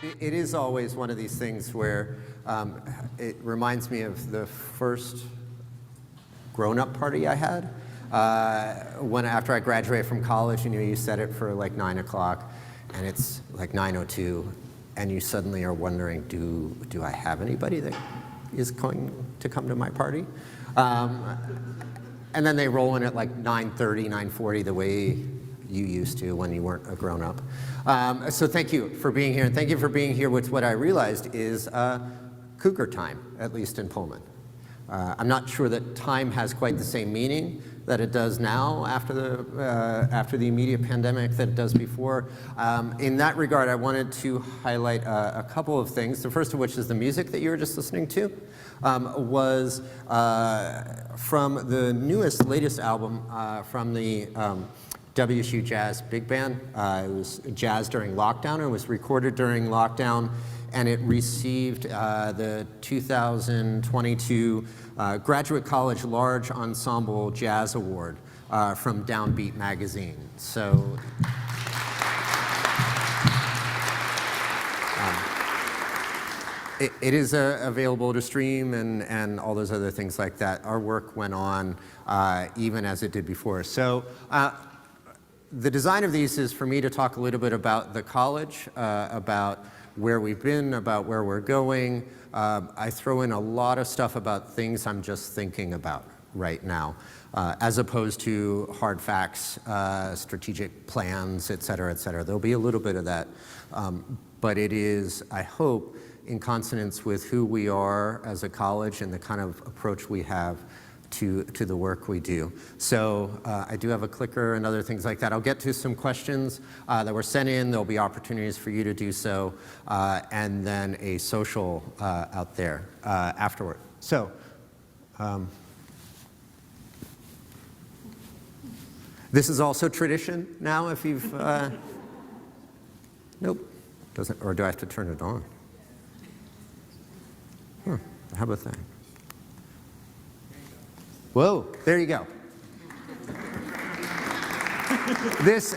It is always one of these things where it reminds me of the first grown-up party I had. After I graduated from college, you set it for like 9 o'clock, and it's like 9:02, and you suddenly are wondering, do I have anybody that is going to come to my party? And then they roll in at like 9:30, 9:40, the way you used to when you weren't a grown-up. So thank you for being here, and thank you for being here with what I realized is cougar time, at least in Pullman. I'm not sure that time has quite the same meaning that it does now after the immediate pandemic that it does before. In that regard, I wanted to highlight a couple of things. The first of which is the music that you were just listening to was from the latest album from the WSU Jazz Big Band. It was jazz during lockdown. It was recorded during lockdown, and it received the 2022 Graduate College Large Ensemble Jazz Award from Downbeat magazine. So it is available to stream and all those other things like that. Our work went on even as it did before. So the design of these is for me to talk a little bit about the college, about where we've been, about where we're going. I throw in a lot of stuff about things I'm just thinking about right now, as opposed to hard facts, strategic plans, et cetera, et cetera. There'll be a little bit of that, but it is, I hope, in consonance with who we are as a college and the kind of approach we have to the work we do. So I do have a clicker and other things like that. I'll get to some questions that were sent in. There'll be opportunities for you to do so, and then a social out there afterward. So this is also tradition now if you've, nope, doesn't, or do I have to turn it on? How about that? Whoa, there you go. This,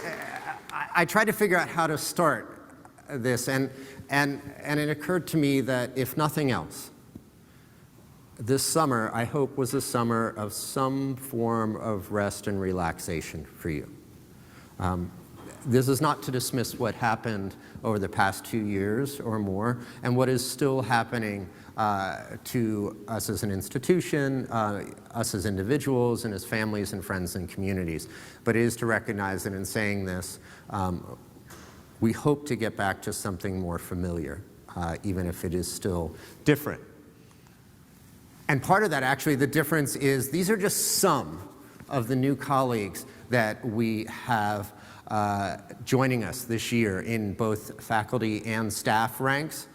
I tried to figure out how to start this, and it occurred to me that if nothing else, this summer, I hope, was a summer of some form of rest and relaxation for you. This is not to dismiss what happened over the past 2 years or more, and what is still happening to us as an institution, us as individuals, and as families and friends and communities. But it is to recognize that in saying this, we hope to get back to something more familiar, even if it is still different. And part of that, actually, the difference is these are just some of the new colleagues that we have joining us this year in both faculty and staff ranks.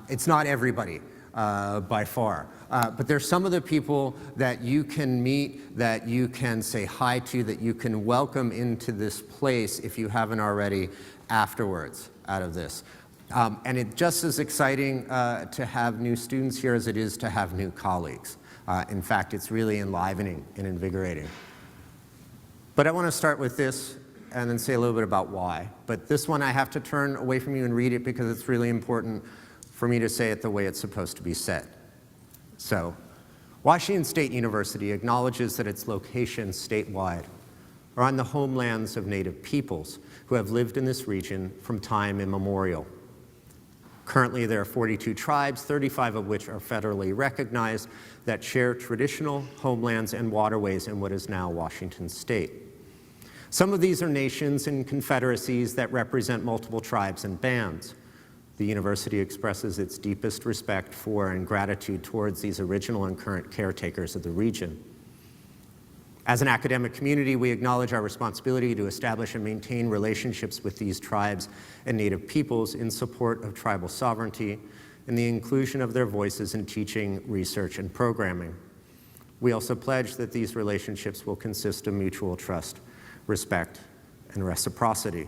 It's not everybody. By far. But there's some of the people that you can meet, that you can say hi to, that you can welcome into this place if you haven't already afterwards out of this. And it's just as exciting to have new students here as it is to have new colleagues. In fact, it's really enlivening and invigorating. But I want to start with this and then say a little bit about why. But this one I have to turn away from you and read it because it's really important for me to say it the way it's supposed to be said. So, Washington State University acknowledges that its locations statewide are on the homelands of Native peoples who have lived in this region from time immemorial. Currently, there are 42 tribes, 35 of which are federally recognized, that share traditional homelands and waterways in what is now Washington State. Some of these are nations and confederacies that represent multiple tribes and bands. The university expresses its deepest respect for and gratitude towards these original and current caretakers of the region. As an academic community, we acknowledge our responsibility to establish and maintain relationships with these tribes and Native peoples in support of tribal sovereignty and the inclusion of their voices in teaching, research, and programming. We also pledge that these relationships will consist of mutual trust, respect, and reciprocity.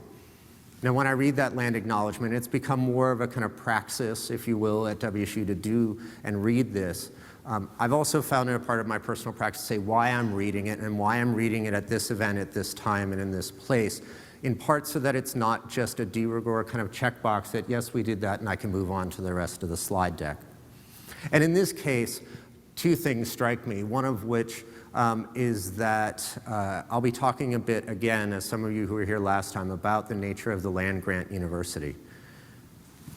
Now, when I read that land acknowledgement, it's become more of a kind of praxis, if you will, at WSU to do and read this. I've also found it a part of my personal practice to say why I'm reading it and why I'm reading it at this event, at this time, and in this place. in part so that it's not just a de rigueur kind of checkbox that, yes, we did that, and I can move on to the rest of the slide deck. And in this case, two things strike me, one of which is that I'll be talking a bit again, as some of you who were here last time, about the nature of the land-grant university.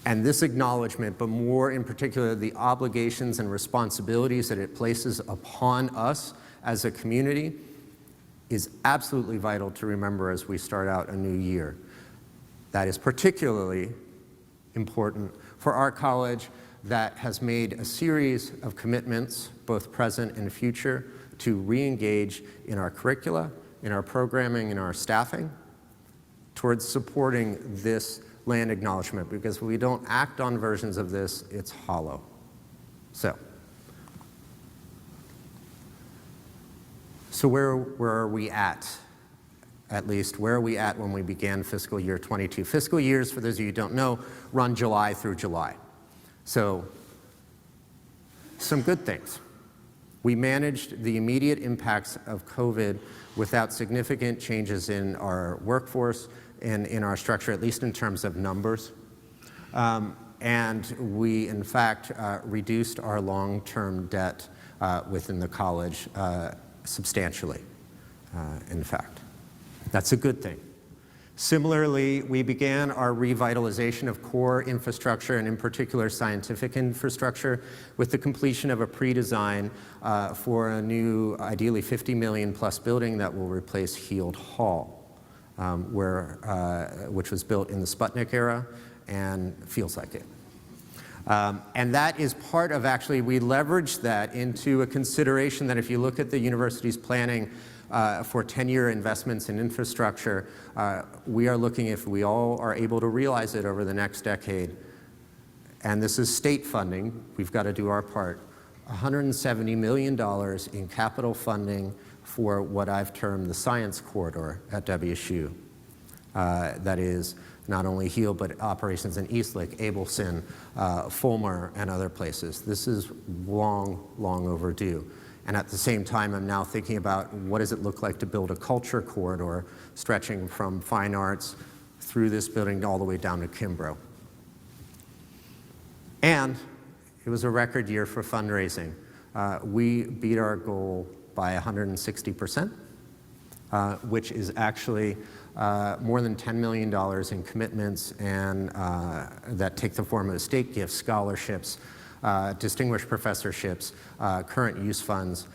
And this acknowledgement, but more in particular the obligations and responsibilities that it places upon us as a community, is absolutely vital to remember as we start out a new year. That is particularly important for our college that has made a series of commitments, both present and future, to re-engage in our curricula, in our programming, in our staffing, towards supporting this land acknowledgement, because if we don't act on versions of this, it's hollow. So where are we at least? Where are we at when we began fiscal year 22? Fiscal years, for those of you who don't know, run July through July. So some good things. We managed the immediate impacts of COVID without significant changes in our workforce and in our structure, at least in terms of numbers. And we, in fact, reduced our long-term debt within the college substantially, in fact. That's a good thing. Similarly, we began our revitalization of core infrastructure, and in particular scientific infrastructure, with the completion of a pre-design for a new, ideally 50 million plus building that will replace Heald Hall, which was built in the Sputnik era and feels like it. And that is part of, actually, we leveraged that into a consideration that if you look at the university's planning for 10-year investments in infrastructure, we are looking, if we all are able to realize it over the next decade, and this is state funding, we've got to do our part, $170 million in capital funding for what I've termed the science corridor at WSU. That is not only Heald, but operations in Eastlake, Abelson, Fulmer, and other places. This is long, long overdue. And at the same time, I'm now thinking about what does it look like to build a culture corridor stretching from fine arts through this building all the way down to Kimbrough. And it was a record year for fundraising. We beat our goal by 160%, which is actually more than $10 million in commitments and that take the form of state gifts, scholarships, distinguished professorships, current use funds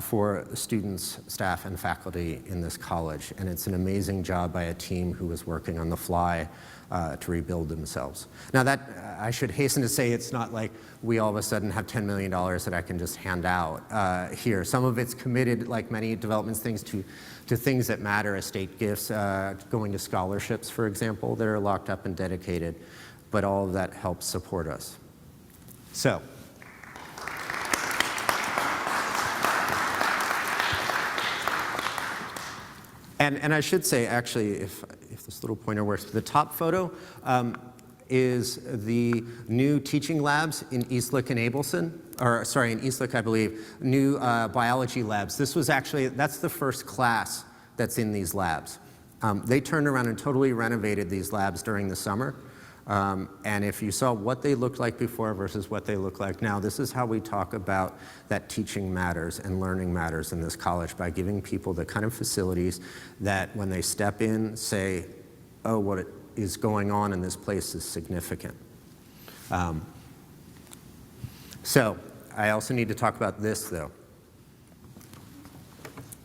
for students, staff, and faculty in this college. And it's an amazing job by a team who was working on the fly to rebuild themselves. Now that, I should hasten to say, it's not like we all of a sudden have $10 million that I can just hand out here. Some of it's committed, like many developments things, to things that matter, estate gifts, going to scholarships, for example, that are locked up and dedicated. But all of that helps support us. So, and I should say, actually, if this little pointer works, the top photo is the new teaching labs in Eastlake and Abelson, or sorry, in Eastlake, I believe, new biology labs. This was actually, that's the first class that's in these labs. They turned around and totally renovated these labs during the summer. And if you saw what they looked like before versus what they look like now, this is how we talk about that teaching matters and learning matters in this college, by giving people the kind of facilities that when they step in say, oh, what is going on in this place is significant. So I also need to talk about this, though.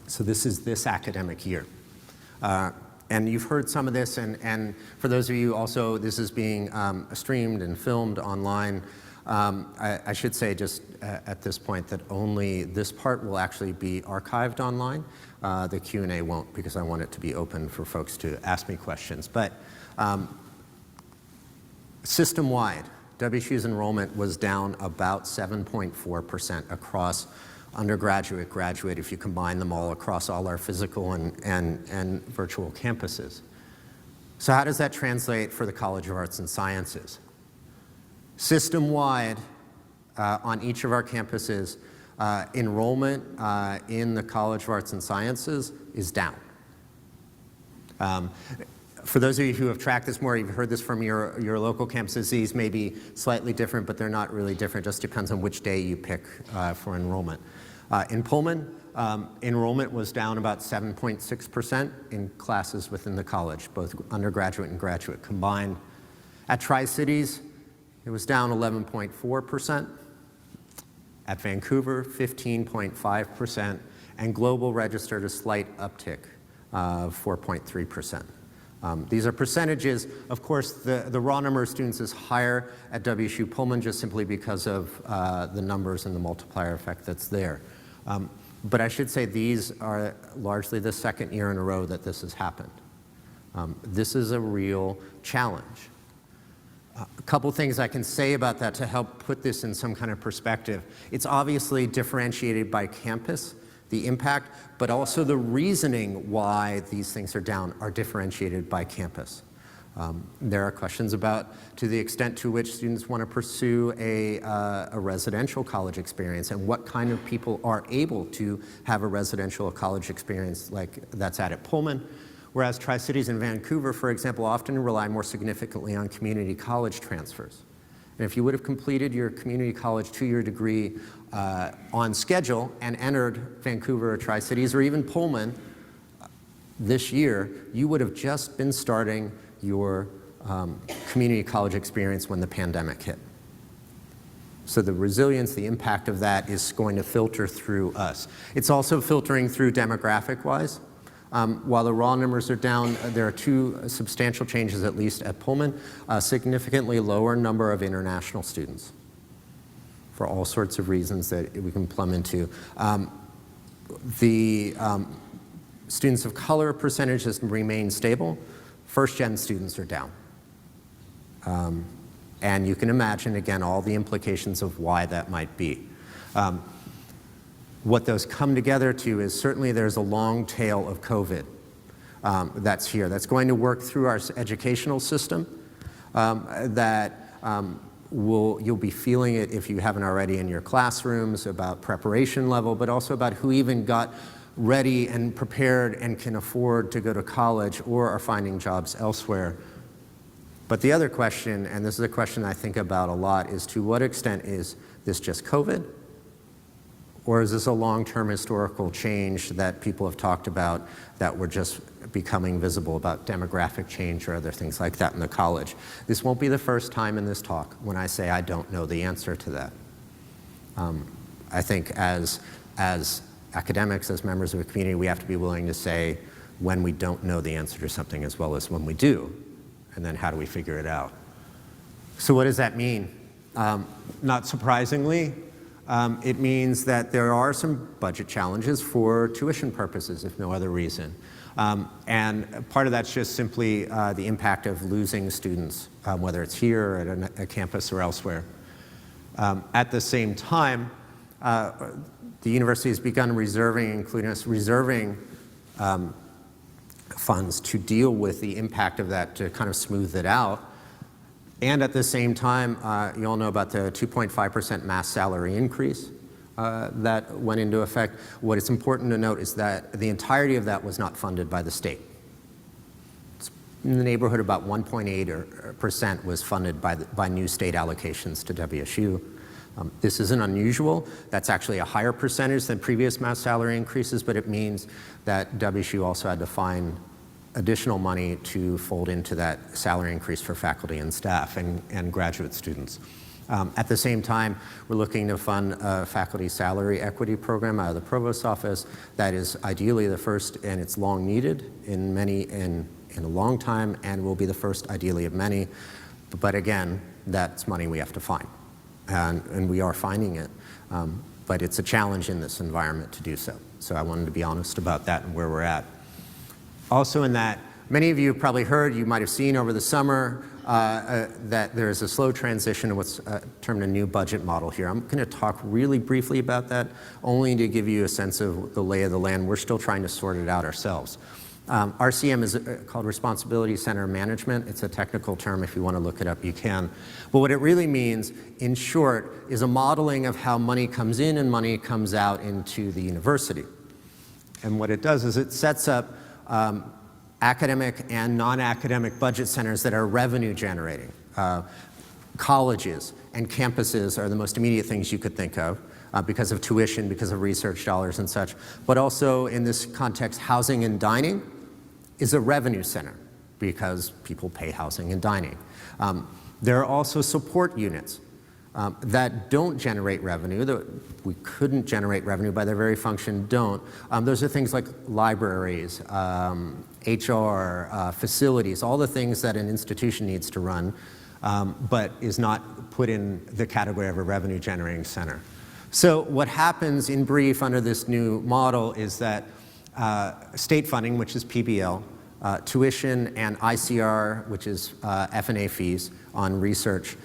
So this is this academic year. And you've heard some of this, and for those of you also, this is being streamed and filmed online. I should say just at this point that only this part will actually be archived online. The Q&A won't, because I want it to be open for folks to ask me questions. But system-wide, WSU's enrollment was down about 7.4% across undergraduate, graduate, if you combine them all across all our physical and virtual campuses. So how does that translate for the College of Arts and Sciences? System-wide, on each of our campuses, enrollment in the College of Arts and Sciences is down. For those of you who have tracked this more, you've heard this from your local campuses. These may be slightly different, but they're not really different. It just depends on which day you pick for enrollment. In Pullman, enrollment was down about 7.6% in classes within the college, both undergraduate and graduate combined. At Tri-Cities, it was down 11.4%. At Vancouver, 15.5%. And Global registered a slight uptick of 4.3%. These are percentages. Of course, the raw number of students is higher at WSU Pullman just simply because of the numbers and the multiplier effect that's there. But I should say these are largely the second year in a row that this has happened. This is a real challenge. A couple things I can say about that to help put this in some kind of perspective. It's obviously differentiated by campus, the impact, but also the reasoning why these things are down are differentiated by campus. There are questions about to the extent to which students want to pursue a residential college experience and what kind of people are able to have a residential college experience like that's at Pullman. Whereas Tri-Cities and Vancouver, for example, often rely more significantly on community college transfers. And if you would have completed your community college two-year degree on schedule and entered Vancouver or Tri-Cities or even Pullman this year, you would have just been starting your community college experience when the pandemic hit. So the resilience, the impact of that is going to filter through us. It's also filtering through demographic-wise. While the raw numbers are down, there are two substantial changes, at least at Pullman, a significantly lower number of international students for all sorts of reasons that we can plumb into. The students of color percentage has remained stable. First-gen students are down. And you can imagine, again, all the implications of why that might be. What those come together to is certainly there's a long tail of COVID that's here. That's going to work through our educational system you'll be feeling it if you haven't already in your classrooms about preparation level, but also about who even got ready and prepared and can afford to go to college or are finding jobs elsewhere. But the other question, and this is a question I think about a lot, is to what extent is this just COVID? Or is this a long-term historical change that people have talked about that we're just becoming visible about demographic change or other things like that in the college? This won't be the first time in this talk when I say I don't know the answer to that. I think as academics, as members of a community, we have to be willing to say when we don't know the answer to something as well as when we do, and then how do we figure it out? So what does that mean? Not surprisingly, it means that there are some budget challenges for tuition purposes, if no other reason. And part of that's just simply the impact of losing students, whether it's here at a campus or elsewhere. At the same time, the university has begun reserving, including us reserving funds to deal with the impact of that, to kind of smooth it out. And at the same time, you all know about the 2.5% mass salary increase that went into effect. What is important to note is that the entirety of that was not funded by the state. It's in the neighborhood of about 1.8% was funded by new state allocations to WSU. This isn't unusual. That's actually a higher percentage than previous mass salary increases, but it means that WSU also had to find additional money to fold into that salary increase for faculty and staff and graduate students. At the same time, we're looking to fund a faculty salary equity program out of the provost's office that is ideally the first, and it's long needed in a long time, and will be the first ideally of many. But again, that's money we have to find, and we are finding it. But it's a challenge in this environment to do so. So I wanted to be honest about that and where we're at. Also in that, many of you have probably heard, you might have seen over the summer, that there is a slow transition to what's termed a new budget model here. I'm going to talk really briefly about that, only to give you a sense of the lay of the land. We're still trying to sort it out ourselves. RCM is called Responsibility Center Management. It's a technical term. If you want to look it up, you can. But what it really means, in short, is a modeling of how money comes in and money comes out into the university. And what it does is it sets up academic and non-academic budget centers that are revenue generating. Colleges and campuses are the most immediate things you could think of because of tuition, because of research dollars and such. But also in this context, housing and dining is a revenue center because people pay housing and dining. There are also support units that don't generate revenue, that we couldn't generate revenue by their very function, don't. Those are things like libraries, HR, facilities, all the things that an institution needs to run, but is not put in the category of a revenue generating center. So what happens in brief under this new model is that state funding, which is PBL, tuition and ICR, which is F&A fees on research,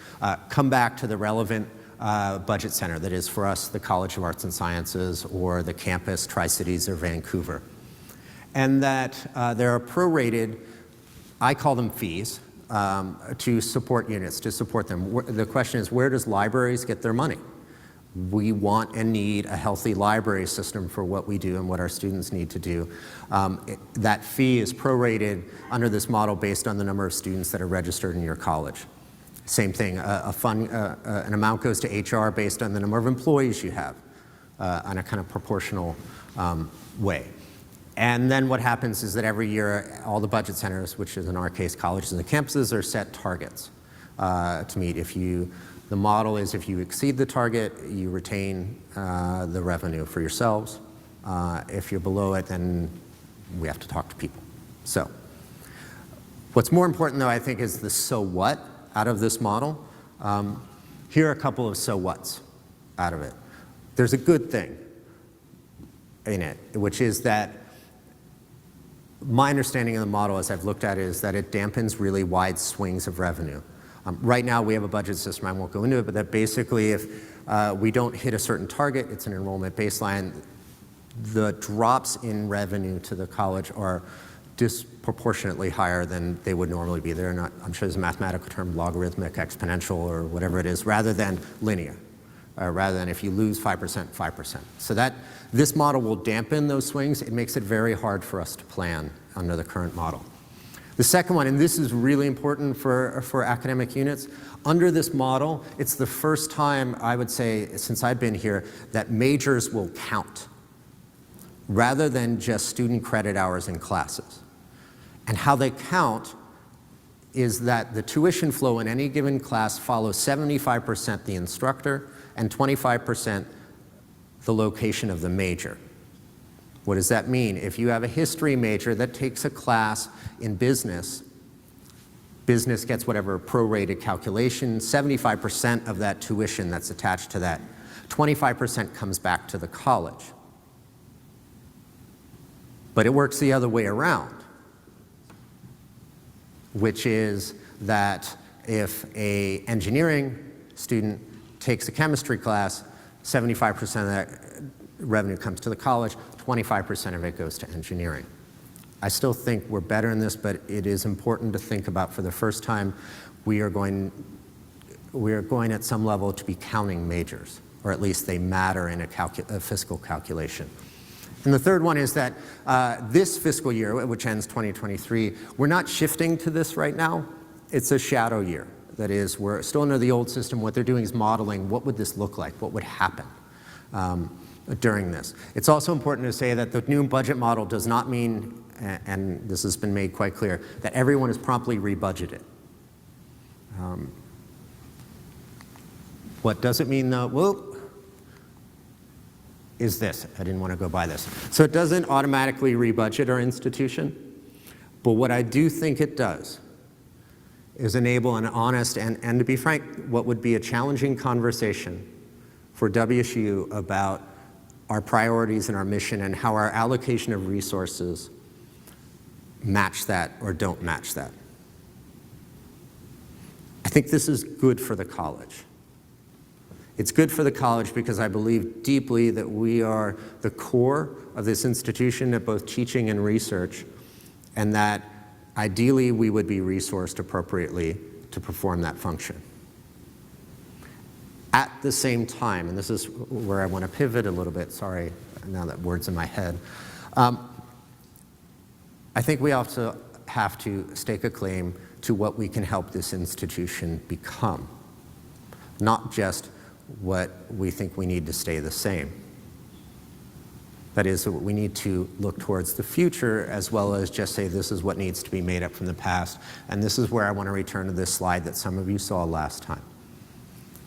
come back to the relevant budget center, that is for us the College of Arts and Sciences or the campus, Tri-Cities or Vancouver. And that they're prorated, I call them fees, to support units, to support them. The question is, where does libraries get their money? We want and need a healthy library system for what we do and what our students need to do. That fee is prorated under this model based on the number of students that are registered in your college. Same thing, an amount goes to HR based on the number of employees you have on a kind of proportional way. And then what happens is that every year, all the budget centers, which is in our case colleges and the campuses, are set targets to meet. The model is if you exceed the target, you retain the revenue for yourselves. If you're below it, then we have to talk to people. So what's more important, though, I think, is the so what out of this model. Here are a couple of so whats out of it. There's a good thing in it, which is that my understanding of the model as I've looked at it is that it dampens really wide swings of revenue. Right now we have a budget system, I won't go into it, but that basically if we don't hit a certain target, it's an enrollment baseline, the drops in revenue to the college are disproportionately higher than they would normally be. They're not, I'm sure there's a mathematical term, logarithmic, exponential, or whatever it is, rather than linear, rather than if you lose 5%, 5%. So that this model will dampen those swings. It makes it very hard for us to plan under the current model. The second one, and this is really important for academic units, under this model, it's the first time, I would say, since I've been here, that majors will count rather than just student credit hours in classes. And how they count is that the tuition flow in any given class follows 75% the instructor and 25% the location of the major. What does that mean? If you have a history major that takes a class in business, business gets whatever prorated calculation, 75% of that tuition that's attached to that, 25% comes back to the college. But it works the other way around, which is that if an engineering student takes a chemistry class, 75% of that revenue comes to the college, 25% of it goes to engineering. I still think we're better in this, but it is important to think about for the first time, we are going at some level to be counting majors, or at least they matter in a fiscal calculation. And the third one is that this fiscal year, which ends 2023, we're not shifting to this right now. It's a shadow year. That is, we're still under the old system. What they're doing is modeling what would this look like, what would happen during this. It's also important to say that the new budget model does not mean, and this has been made quite clear, that everyone is promptly rebudgeted. What does it mean, though? Well, is this. I didn't want to go by this. So it doesn't automatically rebudget our institution, but what I do think it does is enable an honest and to be frank, what would be a challenging conversation for WSU about our priorities and our mission and how our allocation of resources match that or don't match that. I think this is good for the college. It's good for the college because I believe deeply that we are the core of this institution at both teaching and research, and that ideally we would be resourced appropriately to perform that function. At the same time, and this is where I want to pivot a little bit, sorry, now that word's in my head, I think we also have to stake a claim to what we can help this institution become, not just what we think we need to stay the same. That is, we need to look towards the future as well as just say this is what needs to be made up from the past. And this is where I want to return to this slide that some of you saw last time.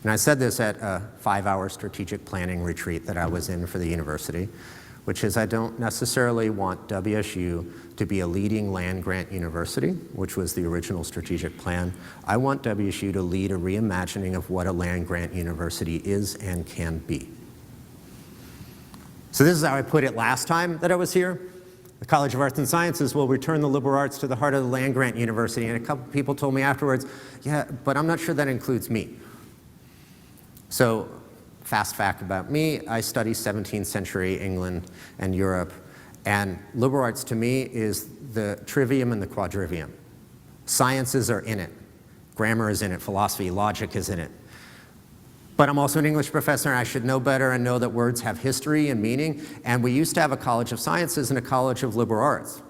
And I said this at a 5-hour strategic planning retreat that I was in for the university, which is I don't necessarily want WSU to be a leading land-grant university, which was the original strategic plan. I want WSU to lead a reimagining of what a land-grant university is and can be. So this is how I put it last time that I was here. The College of Arts and Sciences will return the liberal arts to the heart of the land-grant university. And a couple people told me afterwards, yeah, but I'm not sure that includes me. So, fast fact about me, I study 17th century England and Europe, and liberal arts to me is the trivium and the quadrivium. Sciences are in it. Grammar is in it. Philosophy, logic is in it. But I'm also an English professor, and I should know better and know that words have history and meaning, and we used to have a College of Sciences and a College of Liberal Arts.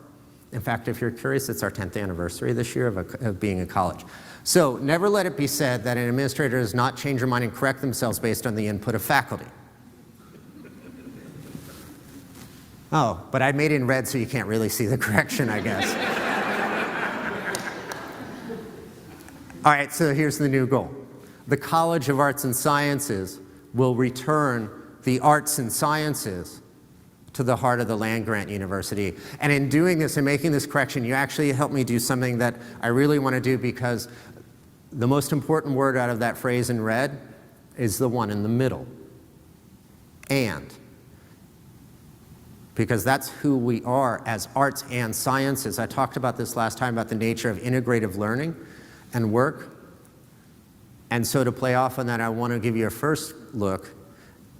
In fact, if you're curious, it's our 10th anniversary this year of being a college. So never let it be said that an administrator does not change their mind and correct themselves based on the input of faculty. Oh, but I made it in red so you can't really see the correction, I guess. All right, so here's the new goal. The College of Arts and Sciences will return the arts and sciences to the heart of the land-grant university. And in doing this and making this correction, you actually helped me do something that I really want to do, because the most important word out of that phrase in red is the one in the middle. And. Because that's who we are as arts and sciences. I talked about this last time about the nature of integrative learning and work. And so to play off on that, I want to give you a first look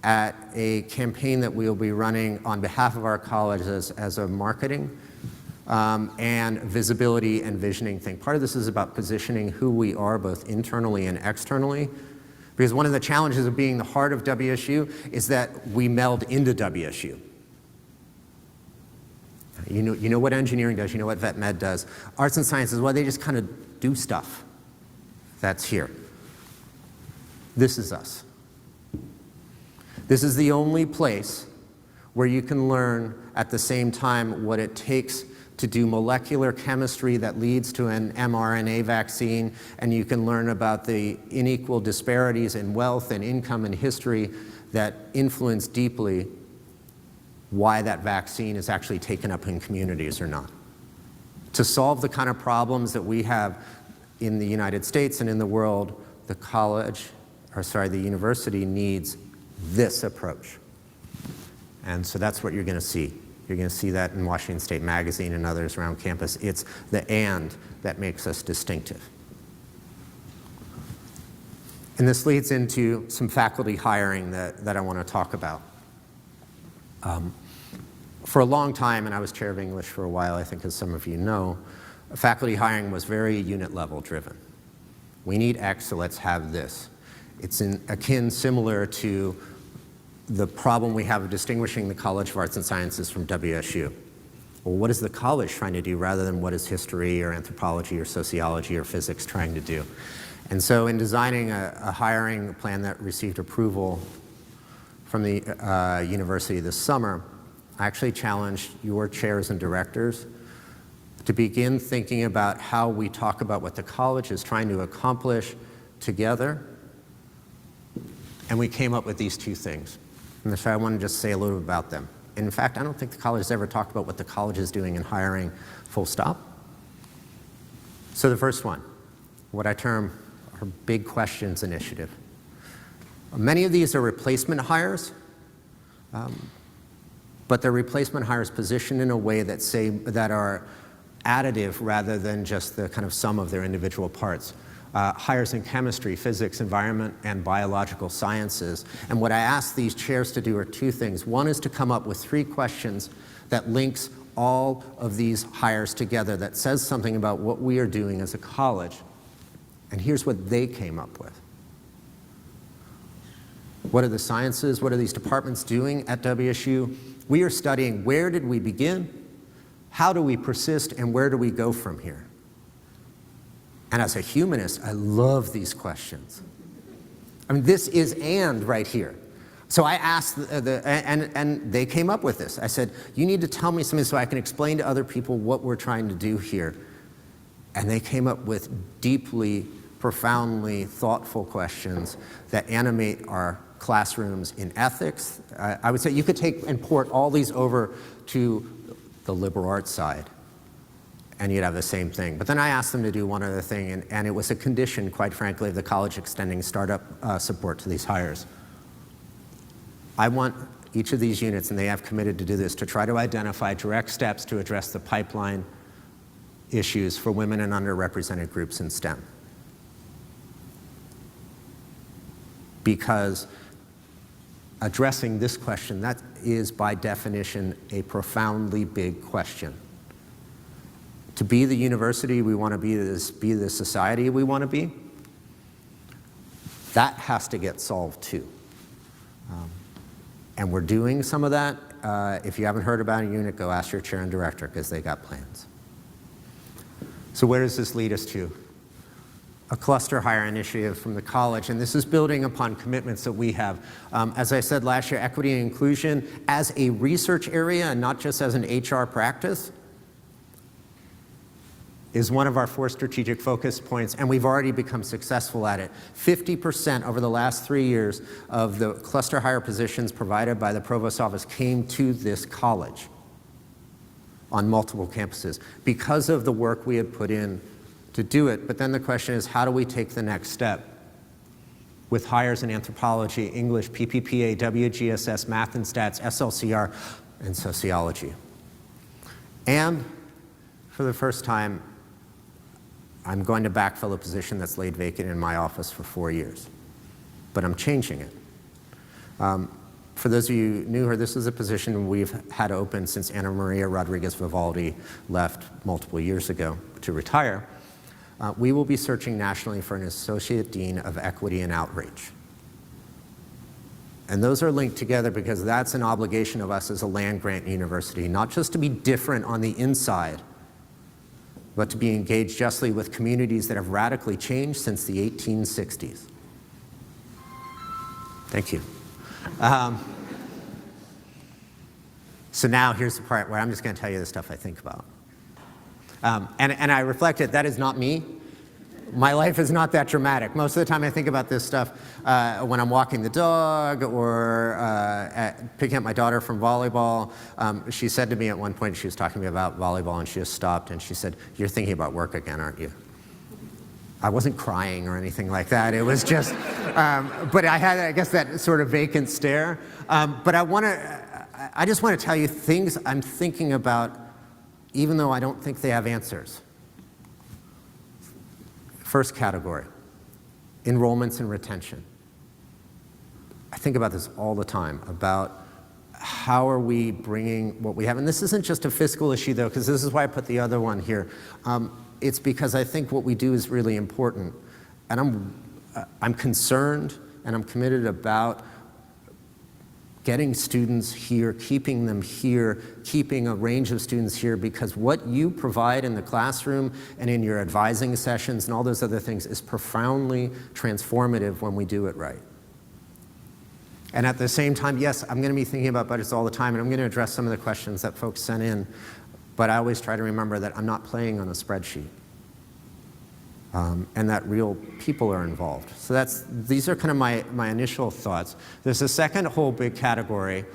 at a campaign that we'll be running on behalf of our colleges as a marketing and visibility and visioning thing. Part of this is about positioning who we are both internally and externally, because one of the challenges of being the heart of WSU is that we meld into WSU. You know what engineering does, you know what vet med does. Arts and sciences, well, they just kind of do stuff. That's here. This is us. This is the only place where you can learn at the same time what it takes to do molecular chemistry that leads to an mRNA vaccine, and you can learn about the unequal disparities in wealth and income and history that influence deeply why that vaccine is actually taken up in communities or not. To solve the kind of problems that we have in the United States and in the world, the university needs this approach. And so that's what you're going to see. You're going to see that in Washington State Magazine and others around campus. It's the and that makes us distinctive. And this leads into some faculty hiring that I want to talk about. For a long time, and I was chair of English for a while, I think as some of you know, faculty hiring was very unit level driven. We need X, so let's have this. It's akin similar to the problem we have of distinguishing the College of Arts and Sciences from WSU. Well, what is the college trying to do rather than what is history or anthropology or sociology or physics trying to do? And so in designing a hiring plan that received approval from the university this summer, I actually challenged your chairs and directors to begin thinking about how we talk about what the college is trying to accomplish together. And we came up with these two things. And so I want to just say a little bit about them. In fact, I don't think the college has ever talked about what the college is doing in hiring, full stop. So the first one, what I term our Big Questions Initiative. Many of these are replacement hires, but they're replacement hires positioned in a way that are additive rather than just the kind of sum of their individual parts. Hires in chemistry, physics, environment, and biological sciences. And what I ask these chairs to do are two things. One is to come up with 3 questions that links all of these hires together, that says something about what we are doing as a college. And here's what they came up with. What are the sciences? What are these departments doing at WSU? We are studying where did we begin, How do we persist, and where do we go from here? And as a humanist, I love these questions. I mean, this is "and" right here. So I asked, and they came up with this. I said, you need to tell me something so I can explain to other people what we're trying to do here. And they came up with deeply, profoundly thoughtful questions that animate our classrooms in ethics. I would say you could take and port all these over to the liberal arts side, and you'd have the same thing. But then I asked them to do one other thing, and it was a condition, quite frankly, of the college extending startup support to these hires. I want each of these units, and they have committed to do this, to try to identify direct steps to address the pipeline issues for women and underrepresented groups in STEM. Because addressing this question, that is by definition a profoundly big question. To be the university we want to be the society we want to be, that has to get solved too. And we're doing some of that. If you haven't heard about a unit, go ask your chair and director, because they got plans. So where does this lead us to? A cluster hire initiative from the college, and this is building upon commitments that we have. As I said last year, equity and inclusion as a research area and not just as an HR practice is one of our 4 strategic focus points, and we've already become successful at it. 50% over the last 3 years of the cluster hire positions provided by the Provost's office came to this college on multiple campuses because of the work we had put in to do it. But then the question is, how do we take the next step with hires in anthropology, English, PPPA, WGSS, math and stats, SLCR, and sociology? And for the first time, I'm going to backfill a position that's laid vacant in my office for 4 years, but I'm changing it. For those of you new here, this is a position we've had open since Ana Maria Rodriguez Vivaldi left multiple years ago to retire. We will be searching nationally for an Associate Dean of Equity and Outreach. And those are linked together because that's an obligation of us as a land-grant university, not just to be different on the inside, but to be engaged justly with communities that have radically changed since the 1860s. Thank you. So now here's the part where I'm just going to tell you the stuff I think about. And I reflected, that is not me. My life is not that dramatic. Most of the time I think about this stuff when I'm walking the dog or picking up my daughter from volleyball. She said to me at one point, she was talking to me about volleyball, and she just stopped and she said, "You're thinking about work again, aren't you?" I wasn't crying or anything like that. It was just, but I had, I guess, that sort of vacant stare. But I just want to tell you things I'm thinking about, even though I don't think they have answers. First category, enrollments and retention. I think about this all the time, about how are we bringing what we have. And this isn't just a fiscal issue, though, because this is why I put the other one here. It's because I think what we do is really important. And I'm concerned and I'm committed about getting students here, keeping them here, keeping a range of students here, because what you provide in the classroom and in your advising sessions and all those other things is profoundly transformative when we do it right. And at the same time, yes, I'm going to be thinking about budgets all the time, and I'm going to address some of the questions that folks sent in, but I always try to remember that I'm not playing on a spreadsheet. And that real people are involved. So these are kind of my initial thoughts. There's a second whole big category,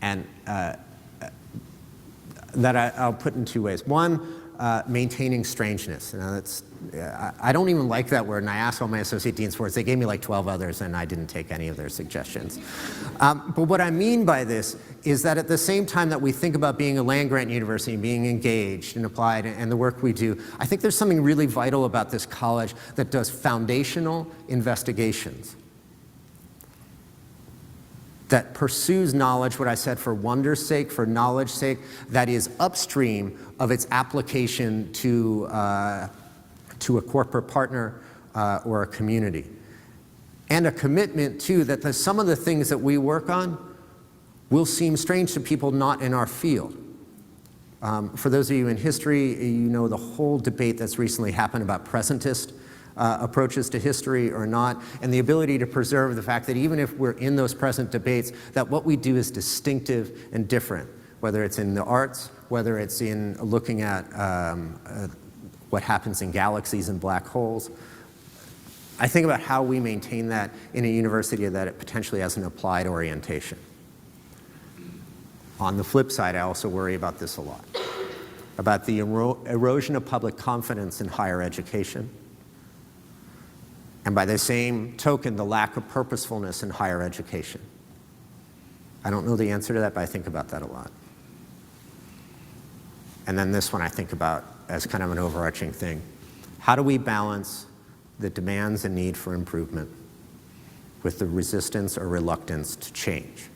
and that I'll put in 2 ways. One, maintaining strangeness. Now I don't even like that word, and I asked all my associate deans for it. They gave me like 12 others, and I didn't take any of their suggestions. But what I mean by this is that at the same time that we think about being a land-grant university and being engaged and applied and the work we do, I think there's something really vital about this college that does foundational investigations, that pursues knowledge, what I said, for wonder's sake, for knowledge's sake, that is upstream of its application to a corporate partner or a community. And a commitment, too, that some of the things that we work on will seem strange to people not in our field. For those of you in history, you know the whole debate that's recently happened about presentist approaches to history or not, and the ability to preserve the fact that even if we're in those present debates, that what we do is distinctive and different, whether it's in the arts, whether it's in looking at what happens in galaxies and black holes. I think about how we maintain that in a university that it potentially has an applied orientation. On the flip side, I also worry about this a lot, about the erosion of public confidence in higher education, and by the same token, the lack of purposefulness in higher education. I don't know the answer to that, but I think about that a lot. And then this one I think about as kind of an overarching thing. How do we balance the demands and need for improvement with the resistance or reluctance to change?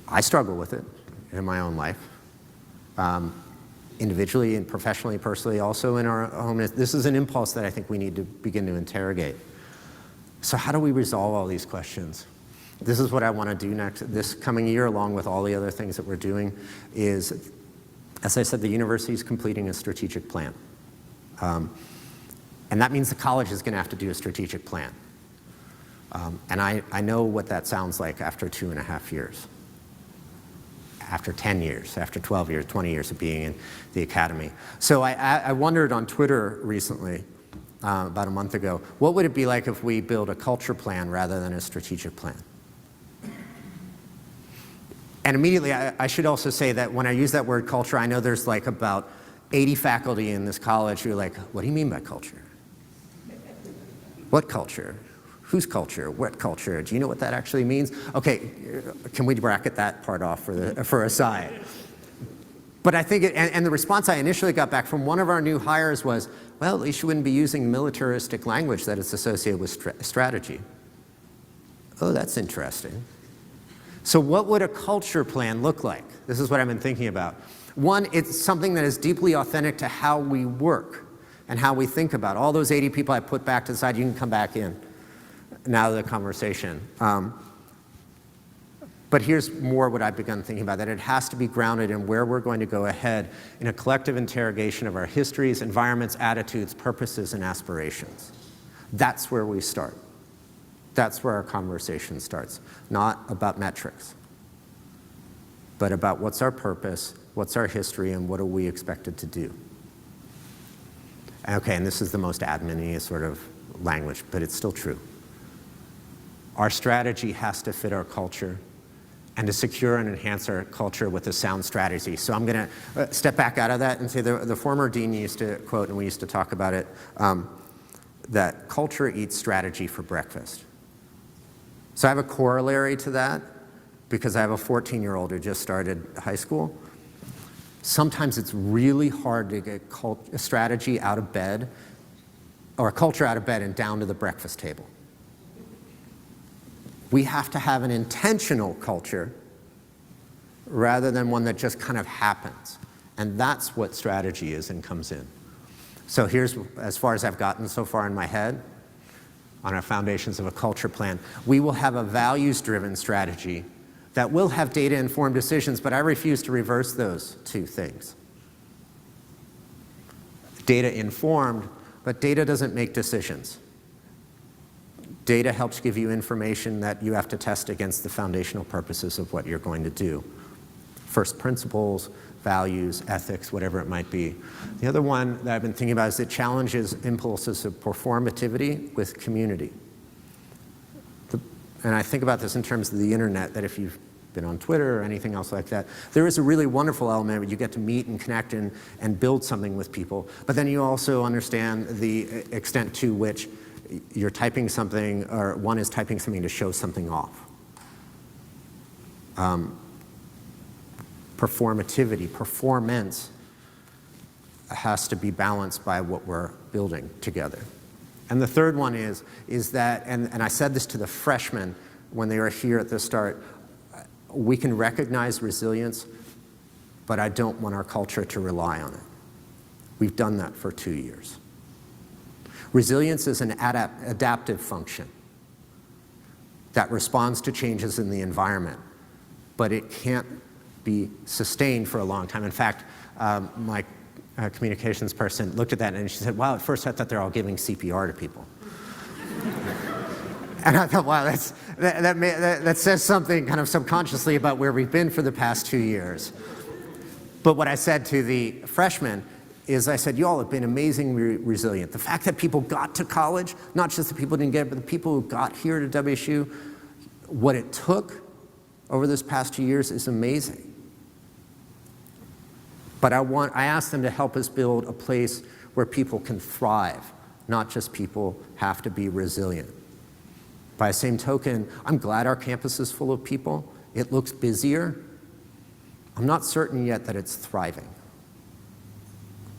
I struggle with it in my own life, individually and professionally, personally, also in our home. This is an impulse that I think we need to begin to interrogate. So how do we resolve all these questions? This is what I want to do this coming year, along with all the other things that we're doing, is, as I said, the university is completing a strategic plan. And that means the college is going to have to do a strategic plan. And I know what that sounds like after 2.5 years, after 10 years, after 12 years, 20 years of being in the academy. So I wondered on Twitter recently, about a month ago, what would it be like if we build a culture plan rather than a strategic plan? And immediately, I should also say that when I use that word culture, I know there's like about 80 faculty in this college who are like, what do you mean by culture? What culture? Whose culture? What culture? Do you know what that actually means? Okay, can we bracket that part off for a side? But I think, and the response I initially got back from one of our new hires was, well, at least you wouldn't be using militaristic language that is associated with strategy. Oh, that's interesting. So what would a culture plan look like? This is what I've been thinking about. One, it's something that is deeply authentic to how we work and how we think about it. All those 80 people I put back to the side, you can come back in now to the conversation. But here's more what I've begun thinking about, that it has to be grounded in where we're going to go ahead in a collective interrogation of our histories, environments, attitudes, purposes, and aspirations. That's where we start. That's where our conversation starts, not about metrics, but about what's our purpose, what's our history, and what are we expected to do. Okay, and this is the most admin-y sort of language, but it's still true. Our strategy has to fit our culture and to secure and enhance our culture with a sound strategy. So I'm going to step back out of that and say the former dean used to quote, and we used to talk about it, that culture eats strategy for breakfast. So I have a corollary to that because I have a 14-year-old who just started high school. Sometimes it's really hard to get a strategy out of bed or a culture out of bed and down to the breakfast table. We have to have an intentional culture rather than one that just kind of happens. And that's what strategy is and comes in. So here's as far as I've gotten so far in my head on our foundations of a culture plan. We will have a values-driven strategy that will have data-informed decisions, but I refuse to reverse those two things. Data-informed, but data doesn't make decisions. Data helps give you information that you have to test against the foundational purposes of what you're going to do. First principles, values, ethics, whatever it might be. The other one that I've been thinking about is it challenges impulses of performativity with community. And I think about this in terms of the internet, that if you've been on Twitter or anything else like that, there is a really wonderful element where you get to meet and connect and build something with people. But then you also understand the extent to which you're typing something, or one is typing something to show something off. Performativity, performance has to be balanced by what we're building together. And the third one is that, and I said this to the freshmen when they were here at the start, we can recognize resilience, but I don't want our culture to rely on it. We've done that for 2 years. Resilience is an adaptive function that responds to changes in the environment, but it can't be sustained for a long time. In fact, my communications person looked at that and she said, wow, at first I thought they're all giving CPR to people. And I thought, wow, that says something kind of subconsciously about where we've been for the past 2 years. But what I said to the freshmen is I said, you all have been amazingly resilient. The fact that people got to college, not just the people who didn't get it, but the people who got here to WSU, what it took over this past 2 years is amazing. But I asked them to help us build a place where people can thrive, not just people have to be resilient. By the same token, I'm glad our campus is full of people. It looks busier. I'm not certain yet that it's thriving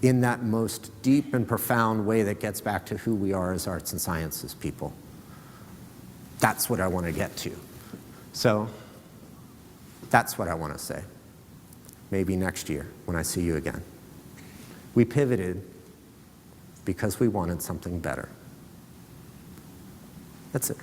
in that most deep and profound way that gets back to who we are as arts and sciences people. That's what I want to get to. So that's what I want to say. Maybe next year when I see you again. We pivoted because we wanted something better. That's it.